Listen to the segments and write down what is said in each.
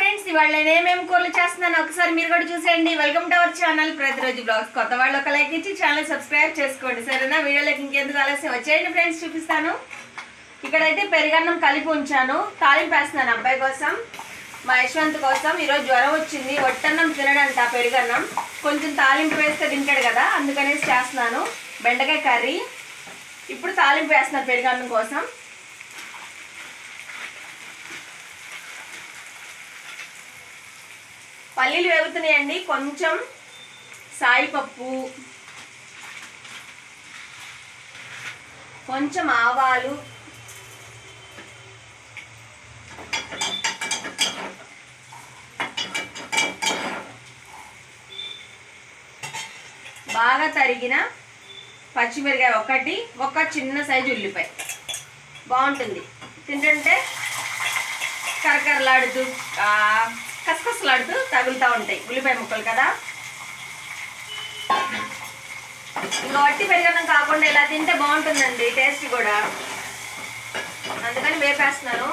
Friends, ఇవాళ నేనేమేం కూరలు చేస్తున్నాను ఒకసారి మీరు కూడా చూసేయండి. వెల్కమ్ టు అవర్ ఛానల్ ప్రతిరోజు బ్లాగ్స్. కొత్త వాళ్ళు ఒక లైక్ ఇచ్చి ఛానల్ సబ్స్క్రైబ్ చేసుకోండి, సరేనా? వీడియోలోకి ఇంకెందుకు ఆలస్యం, వచ్చేయండి ఫ్రెండ్స్, చూపిస్తాను. ఇక్కడైతే పెరుగన్నం కలిపి ఉంచాను, తాలింపు వేస్తున్నాను అబ్బాయి కోసం, మా యశ్వంత్ కోసం. ఈరోజు జ్వరం వచ్చింది, ఒట్టన్నం తినడంట, పెరుగన్నం కొంచెం తాలింపు వేస్తే తింటాడు కదా, అందుకనేసి చేస్తున్నాను. బెండకాయ కర్రీ, ఇప్పుడు తాలింపు వేస్తున్నాను పెరుగన్నం కోసం. పల్లీలు వేగుతున్నాయండి, కొంచెం సాయిపప్పు, కొంచెం ఆవాలు, బాగా తరిగిన పచ్చిమిరకాయ ఒకటి, ఒక చిన్న సైజు ఉల్లిపాయ. బాగుంటుంది తింటుంటే, కరకరలాడుతూ కసకసలాడుతూ తగులుతూ ఉంటాయి ఉల్లిపాయ ముక్కలు కదా. ఇంకా వట్టి పెరుగన్నం కాకుండా ఇలా తింటే బాగుంటుందండి, టేస్ట్ కూడా, అందుకని వేపేస్తున్నాను.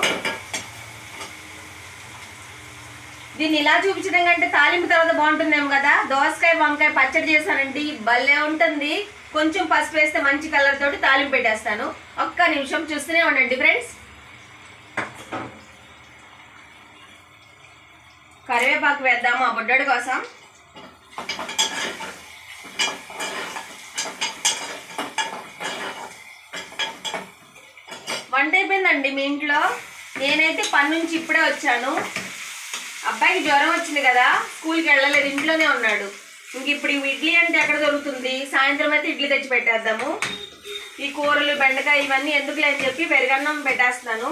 దీన్ని ఇలా చూపించడం కంటే తాలింపు తర్వాత బాగుంటుందేమో కదా. దోసకాయ వంకాయ పచ్చడి చేశానండి, భలే ఉంటుంది. కొంచెం పసుపు వేస్తే మంచి కలర్ తోటి తాలింపు పెట్టేస్తాను. ఒక్క నిమిషం చూస్తూనే ఉండండి ఫ్రెండ్స్. కరివేపాకు వేద్దాము ఆ బుడ్డడి కోసం. వంట అయిపోయిందండి మీ ఇంట్లో. నేనైతే పని నుంచి ఇప్పుడే వచ్చాను. అబ్బాయికి జ్వరం వచ్చింది కదా, స్కూల్కి వెళ్ళలేదు, ఇంట్లోనే ఉన్నాడు. ఇంక ఇప్పుడు ఇడ్లీ అంటే ఎక్కడ దొరుకుతుంది, సాయంత్రం అయితే ఇడ్లీ తెచ్చి పెట్టేద్దాము. ఈ కూరలు బెండకాయ ఇవన్నీ ఎందుకులే అని చెప్పి పెరుగన్నం పెట్టేస్తున్నాను.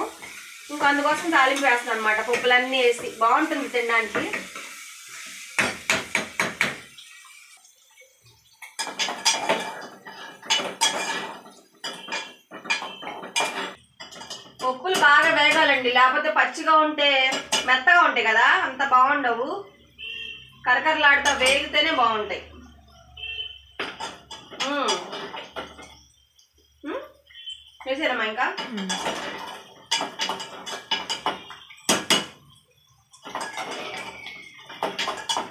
ఇంకా అందుకోసం తాలింపు వేస్తున్నాను అనమాట, పప్పులన్నీ వేసి. బాగుంటుంది తినడానికి. పప్పులు బాగా వేగాలండి, లేకపోతే పచ్చిగా ఉంటే మెత్తగా ఉంటాయి కదా, అంత బాగుండవు. కరకరలాడుతూ వేగితేనే బాగుంటాయి. వేసారమ్మా ఇంకా?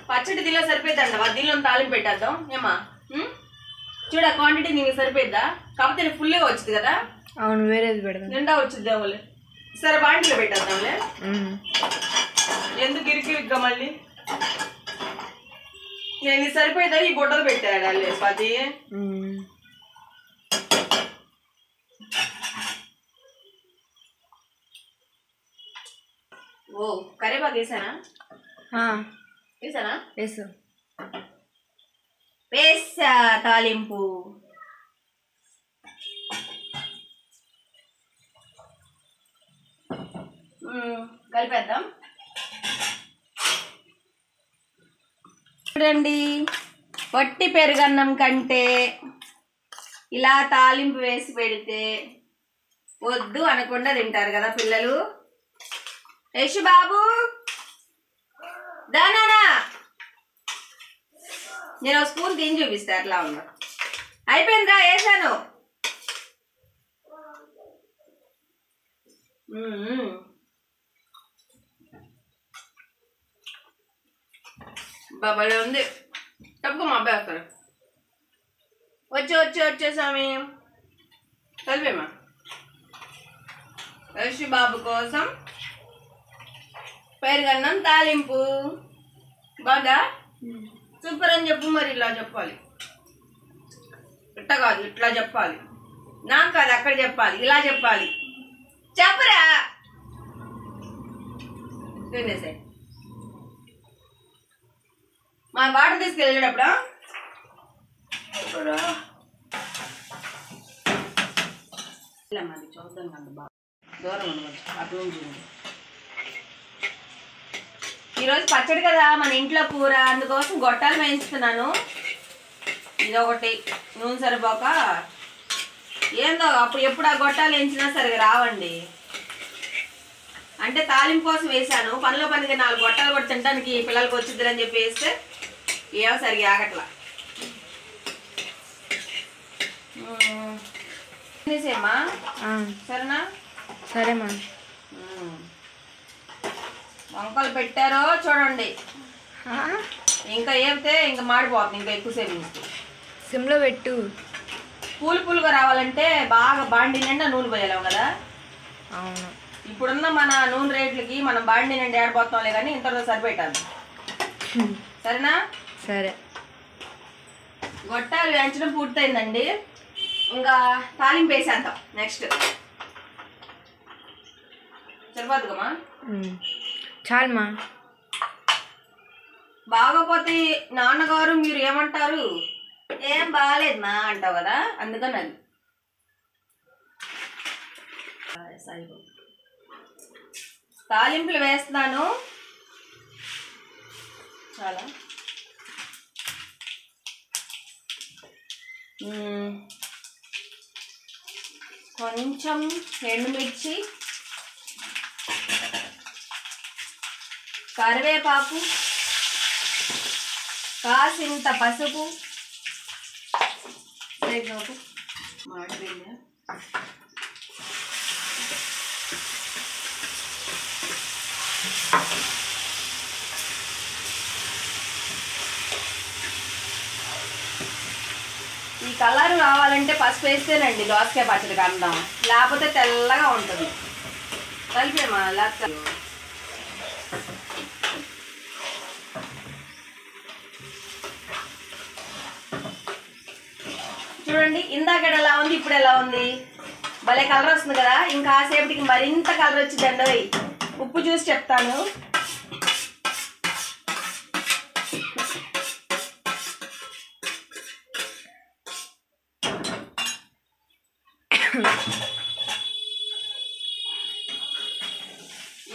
పచ్చడి దీనిలో సరిపోద్దండి, దీనిలో తాలింపు పెట్టేద్దాం ఏమా? చూడ క్వాంటిటీ నీకు సరిపోద్దా? కాకపోతే ఫుల్గా వచ్చింది కదా. అవును, వేరేది పెడదాం, నిండా వచ్చిద్దాములే. సరే బాంట్లో పెట్టేద్దాంలే, ఎందుకు ఇరికిరిగ్గా మళ్ళీ. నేను సరిపోయిదా ఈ బుట్టలు పెట్టాడు స్వాతి. ఓ కరివేపాకు వేసానా? వేసానా? వేసా తాలింపు. కలిపేద్దాం. చూడండి, వట్టి పెరుగన్నం కంటే ఇలా తాలింపు వేసి పెడితే వద్దు అనకుండా తింటారు కదా పిల్లలు. యశు బాబు దానా, నేను ఒక స్పూన్ తిని చూపిస్తా ఎట్లా ఉందో. అయిపోయిందిరా, వేసాను. బాబాయ్ ఉంది, తప్పుకో మా అబ్బాయి వస్తారు. వచ్చే స్వామి, కలిపేమా. యశు బాబు కోసం పెరుగన్నం తాలింపు. బాగా సూపర్ అని చెప్పు. మరి ఇలా చెప్పాలి, ఇట్లా కాదు, ఇట్లా చెప్పాలి. నాకు కాదు, అక్కడ చెప్పాలి, ఇలా చెప్పాలి. చెప్పరా? తినేసే. మా వాటర్ తీసుకెళ్ళేటప్పుడు చూద్దాం కదా, బాగా దూరం ఉండవచ్చు అటు నుంచి. ఈరోజు పచ్చడి కదా మన ఇంట్లో కూర, అందుకోసం గొట్టాలు వేయించుతున్నాను. ఇదొకటి నూనె సరిపోక ఏందో అప్పుడు ఎప్పుడు ఆ గొట్టాలు వేయించినా సరిగా రావండి. అంటే తాలింపు కోసం వేసాను, పనిలో పనిగా 4 గొట్టాలు కూడా తినడానికి పిల్లలకి వచ్చిద్దని చెప్పి వేస్తే ఏమో సరిగా ఆగట్లా. సరేనా? సరేమా. వంకలు పెట్టారో చూడండి. ఇంకా ఏమితే ఇంకా మాడిపోతుంది. ఇంకా ఎక్కువసేపు ఉంచితే సిమ్లో పెట్టు. పూలుగా రావాలంటే బాగా బాండి నిండా నూనె పోయాలేము కదా. అవును. ఇప్పుడున్న మన నూనె రేట్లకి మనం బాండి నిండా ఏడబోతాంలే కానీ ఇంతలో సరిపెట్టాలి. సరేనా? సరే. గొట్టాలు వేయించడం పూర్తయిందండి. ఇంకా తాలింపు వేసేద్దాం. నెక్స్ట్ సరిపోతుందమ్మా? చాలమ్మా. బాగోపోతే నాన్నగారు మీరు ఏమంటారు? ఏం బాగాలేదు మా అంటావు కదా, అందుకని అది. తాలింపులు వేస్తున్నాను. చాలా కొంచెం ఎండుమిర్చి, కరివేపాకు, కాసింత పసుపు, మాడిపోయిందా? ఈ కలర్ రావాలంటే పసుపు వేస్తేనండి దోసకాయ పచ్చడికి అందం, లేకపోతే తెల్లగా ఉంటుంది. కలిపేమా లేకపోతే చూడండి. ఇందాక ఎలా ఉంది, ఇప్పుడు ఎలా ఉంది? భలే కలర్ వస్తుంది కదా. ఇంకా సేపటికి మరింత కలర్ వచ్చిందండి. ఉప్పు చూసి చెప్తాను.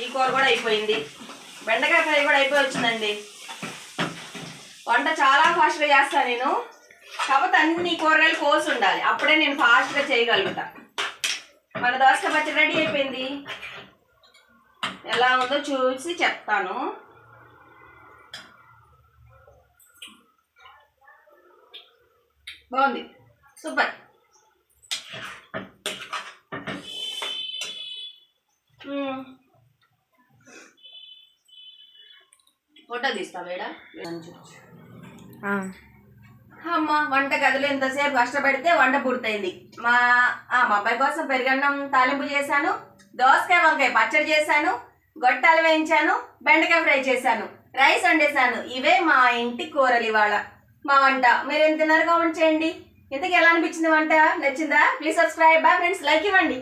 ఈ కూర కూడా అయిపోయింది. బెండకాయ ఫ్రై కూడా అయిపోయి వచ్చిందండి. వంట చాలా ఫాస్ట్గా చేస్తాను నేను. కాకపోతే అన్ని కూరగాయలు కోసి ఉండాలి, అప్పుడే నేను ఫాస్ట్గా చేయగలుగుతా. మన దోసకాయ పచ్చడి రెడీ అయిపోయింది. ఎలా ఉందో చూసి చెప్తాను. బాగుంది, సూపర్. ఫోటో తీస్తా వేడా. అమ్మ వంట గదిలో ఇంతసేపు కష్టపడితే వంట పూర్తయింది. మా అబ్బాయి కోసం పెరుగన్నం తాలింపు చేశాను, దోసకాయ వంకాయ పచ్చడి చేశాను, గొట్టాలు వేయించాను, బెండకాయ ఫ్రై చేశాను, రైస్ వండేసాను. ఇవే మా ఇంటి కూరలు ఇవాళ మా వంట. మీరు ఎంత తిన్నారు కామెంట్ చేయండి. ఇంతకు ఎలా అనిపించింది వంట? నచ్చిందా? Please subscribe. Bye friends, like ఇవ్వండి.